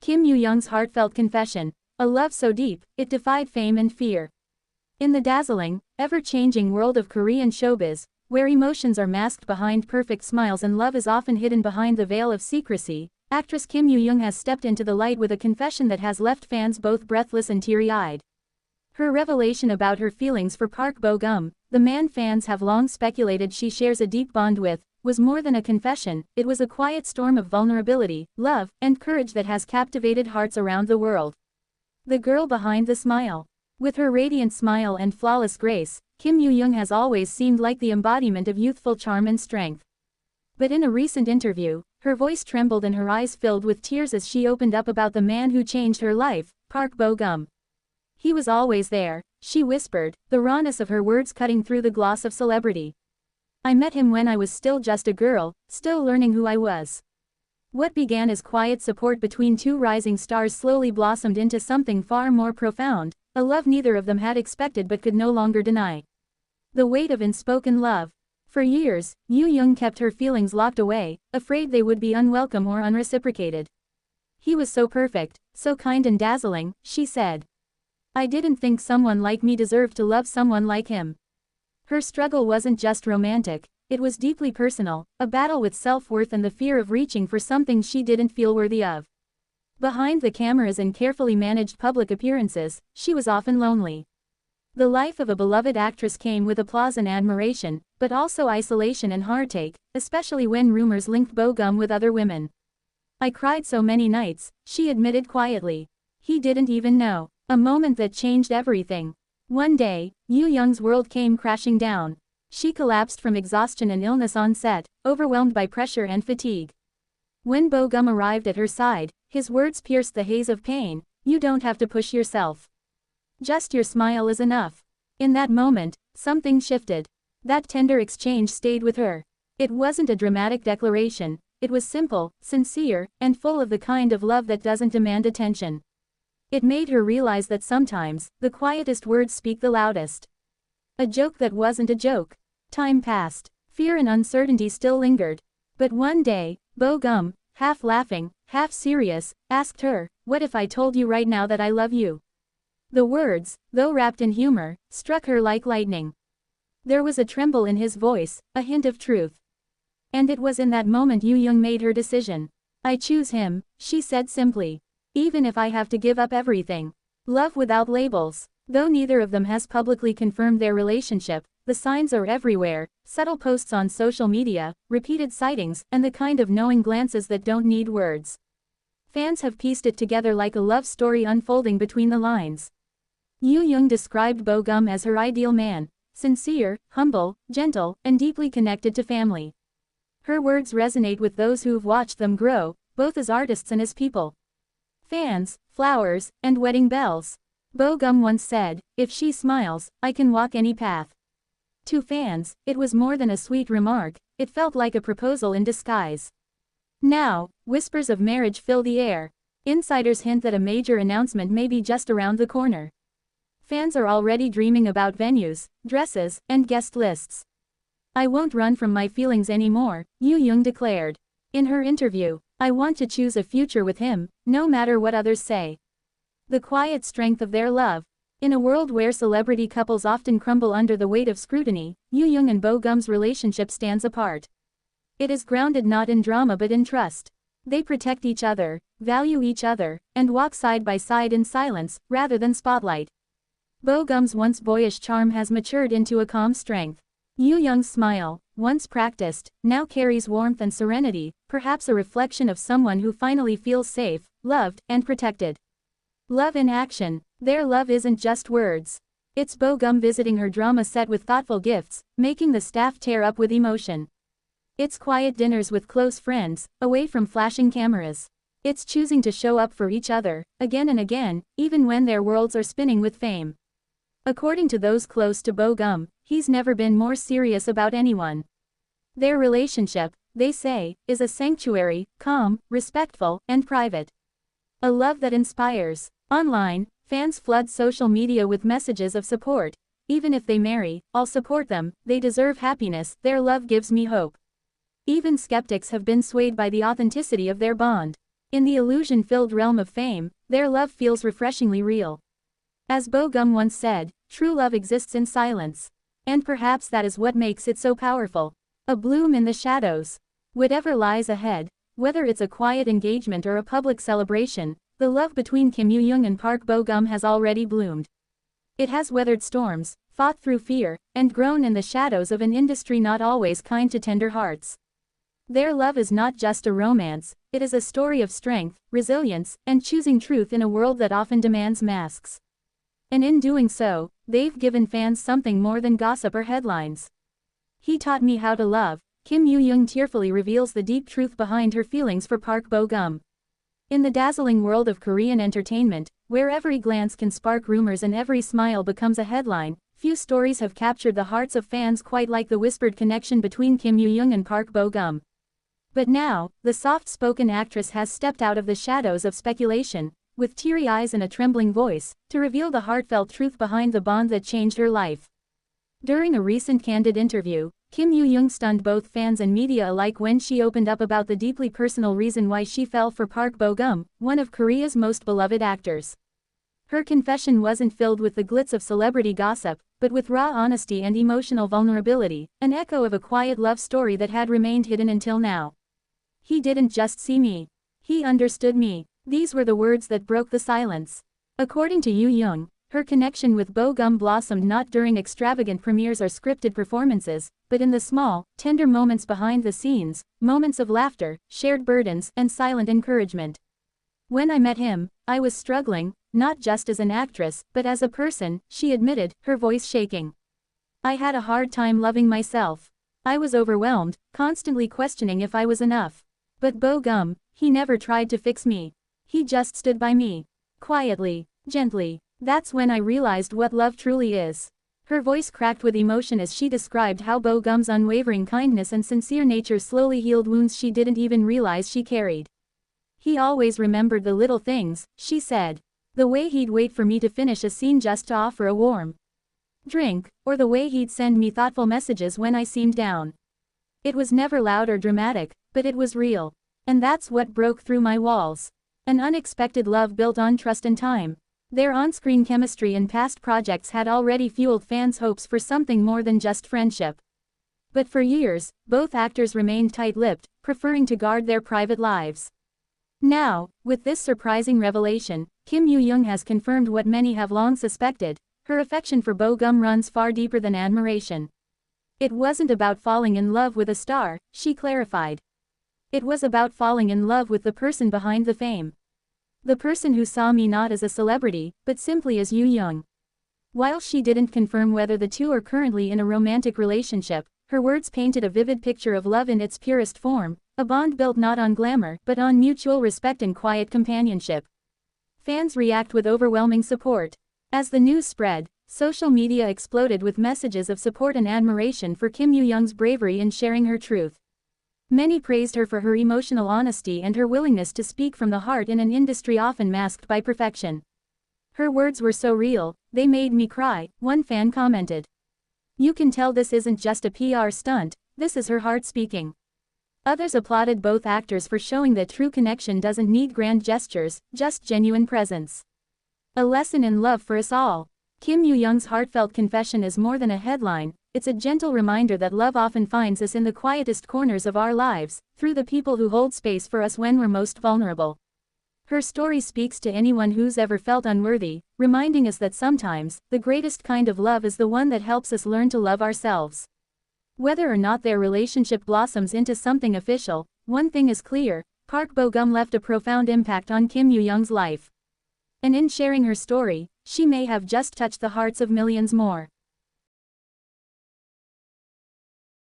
Kim Yoo-young's heartfelt confession, a love so deep, it defied fame and fear. In the dazzling, ever-changing world of Korean showbiz, where emotions are masked behind perfect smiles and love is often hidden behind the veil of secrecy, actress Kim Yoo-young has stepped into the light with a confession that has left fans both breathless and teary-eyed. Her revelation about her feelings for Park Bo-gum, the man fans have long speculated she shares a deep bond with, was more than a confession, it was a quiet storm of vulnerability, love, and courage that has captivated hearts around the world. The girl behind the smile. With her radiant smile and flawless grace, Kim Yoo-young has always seemed like the embodiment of youthful charm and strength. But in a recent interview, her voice trembled and her eyes filled with tears as she opened up about the man who changed her life, Park Bo-gum. He was always there, she whispered, the rawness of her words cutting through the gloss of celebrity. I met him when I was still just a girl, still learning who I was. What began as quiet support between two rising stars slowly blossomed into something far more profound, a love neither of them had expected but could no longer deny. The weight of unspoken love. For years, Yoo-young kept her feelings locked away, afraid they would be unwelcome or unreciprocated. He was so perfect, so kind and dazzling, she said. I didn't think someone like me deserved to love someone like him. Her struggle wasn't just romantic, it was deeply personal, a battle with self-worth and the fear of reaching for something she didn't feel worthy of. Behind the cameras and carefully managed public appearances, she was often lonely. The life of a beloved actress came with applause and admiration, but also isolation and heartache, especially when rumors linked Bo-gum with other women. I cried so many nights, she admitted quietly. He didn't even know. A moment that changed everything. One day, Yoo-young's world came crashing down. She collapsed from exhaustion and illness on set, overwhelmed by pressure and fatigue. When Bo-gum arrived at her side, his words pierced the haze of pain, you don't have to push yourself. Just your smile is enough. In that moment, something shifted. That tender exchange stayed with her. It wasn't a dramatic declaration, it was simple, sincere, and full of the kind of love that doesn't demand attention. It made her realize that sometimes, the quietest words speak the loudest. A joke that wasn't a joke. Time passed. Fear and uncertainty still lingered. But one day, Bo-gum, half laughing, half serious, asked her, what if I told you right now that I love you? The words, though wrapped in humor, struck her like lightning. There was a tremble in his voice, a hint of truth. And it was in that moment Yoo-young made her decision. I choose him, she said simply. Even if I have to give up everything. Love without labels. Though neither of them has publicly confirmed their relationship, the signs are everywhere, subtle posts on social media, repeated sightings, and the kind of knowing glances that don't need words. Fans have pieced it together like a love story unfolding between the lines. Yoo-young described Bo-gum as her ideal man, sincere, humble, gentle, and deeply connected to family. Her words resonate with those who've watched them grow, both as artists and as people. Fans, flowers, and wedding bells. Bo-gum once said, if she smiles, I can walk any path. To fans, it was more than a sweet remark, it felt like a proposal in disguise. Now, whispers of marriage fill the air. Insiders hint that a major announcement may be just around the corner. Fans are already dreaming about venues, dresses, and guest lists. I won't run from my feelings anymore, Yoo-young declared. In her interview, I want to choose a future with him, no matter what others say. The quiet strength of their love. In a world where celebrity couples often crumble under the weight of scrutiny, Yoo-young and Bo-gum's relationship stands apart. It is grounded not in drama but in trust. They protect each other, value each other, and walk side by side in silence, rather than spotlight. Bo-gum's once boyish charm has matured into a calm strength. Yoo-young's smile, once practiced, now carries warmth and serenity, perhaps a reflection of someone who finally feels safe, loved, and protected. Love in action. Their love isn't just words. It's Bo-gum visiting her drama set with thoughtful gifts, making the staff tear up with emotion. It's quiet dinners with close friends, away from flashing cameras. It's choosing to show up for each other, again and again, even when their worlds are spinning with fame. According to those close to Bo-gum, he's never been more serious about anyone. Their relationship, they say, is a sanctuary, calm, respectful, and private. A love that inspires. Online, fans flood social media with messages of support. Even if they marry, I'll support them, they deserve happiness, their love gives me hope. Even skeptics have been swayed by the authenticity of their bond. In the illusion-filled realm of fame, their love feels refreshingly real. As Gum once said, true love exists in silence. And perhaps that is what makes it so powerful. A bloom in the shadows. Whatever lies ahead, whether it's a quiet engagement or a public celebration, the love between Kim Yoo-jung and Park Bo-gum has already bloomed. It has weathered storms, fought through fear, and grown in the shadows of an industry not always kind to tender hearts. Their love is not just a romance, it is a story of strength, resilience, and choosing truth in a world that often demands masks. And in doing so, they've given fans something more than gossip or headlines. He taught me how to love. Kim Yoo-jung tearfully reveals the deep truth behind her feelings for Park Bo-gum. In the dazzling world of Korean entertainment, where every glance can spark rumors and every smile becomes a headline, few stories have captured the hearts of fans quite like the whispered connection between Kim Yoo-jung and Park Bo-gum. But now, the soft-spoken actress has stepped out of the shadows of speculation, with teary eyes and a trembling voice, to reveal the heartfelt truth behind the bond that changed her life. During a recent candid interview, Kim Yoo-jung stunned both fans and media alike when she opened up about the deeply personal reason why she fell for Park Bo-gum, one of Korea's most beloved actors. Her confession wasn't filled with the glitz of celebrity gossip, but with raw honesty and emotional vulnerability, an echo of a quiet love story that had remained hidden until now. "He didn't just see me. He understood me." These were the words that broke the silence. According to Yoo-jung, her connection with Bo-gum blossomed not during extravagant premieres or scripted performances, but in the small, tender moments behind the scenes, moments of laughter, shared burdens, and silent encouragement. "When I met him, I was struggling, not just as an actress, but as a person," she admitted, her voice shaking. "I had a hard time loving myself. I was overwhelmed, constantly questioning if I was enough. But Bo-gum, he never tried to fix me. He just stood by me. Quietly, gently. That's when I realized what love truly is." Her voice cracked with emotion as she described how Bo-gum's unwavering kindness and sincere nature slowly healed wounds she didn't even realize she carried. "He always remembered the little things," she said. "The way he'd wait for me to finish a scene just to offer a warm drink, or the way he'd send me thoughtful messages when I seemed down. It was never loud or dramatic, but it was real. And that's what broke through my walls. An unexpected love built on trust and time." Their on-screen chemistry and past projects had already fueled fans' hopes for something more than just friendship. But for years, both actors remained tight-lipped, preferring to guard their private lives. Now, with this surprising revelation, Kim Yoo-jung has confirmed what many have long suspected: her affection for Bo-gum runs far deeper than admiration. "It wasn't about falling in love with a star," she clarified. "It was about falling in love with the person behind the fame. The person who saw me not as a celebrity, but simply as Yoo-jung." While she didn't confirm whether the two are currently in a romantic relationship, her words painted a vivid picture of love in its purest form, a bond built not on glamour but on mutual respect and quiet companionship. Fans react with overwhelming support. As the news spread, social media exploded with messages of support and admiration for Kim Yoo-jung's bravery in sharing her truth. Many praised her for her emotional honesty and her willingness to speak from the heart in an industry often masked by perfection. "Her words were so real, they made me cry," one fan commented. "You can tell this isn't just a PR stunt, this is her heart speaking." Others applauded both actors for showing that true connection doesn't need grand gestures, just genuine presence. A lesson in love for us all. Kim Yoo-jung's heartfelt confession is more than a headline. It's a gentle reminder that love often finds us in the quietest corners of our lives, through the people who hold space for us when we're most vulnerable. Her story speaks to anyone who's ever felt unworthy, reminding us that sometimes, the greatest kind of love is the one that helps us learn to love ourselves. Whether or not their relationship blossoms into something official, one thing is clear: Park Bo-gum left a profound impact on Kim Yoo-jung's life. And in sharing her story, she may have just touched the hearts of millions more.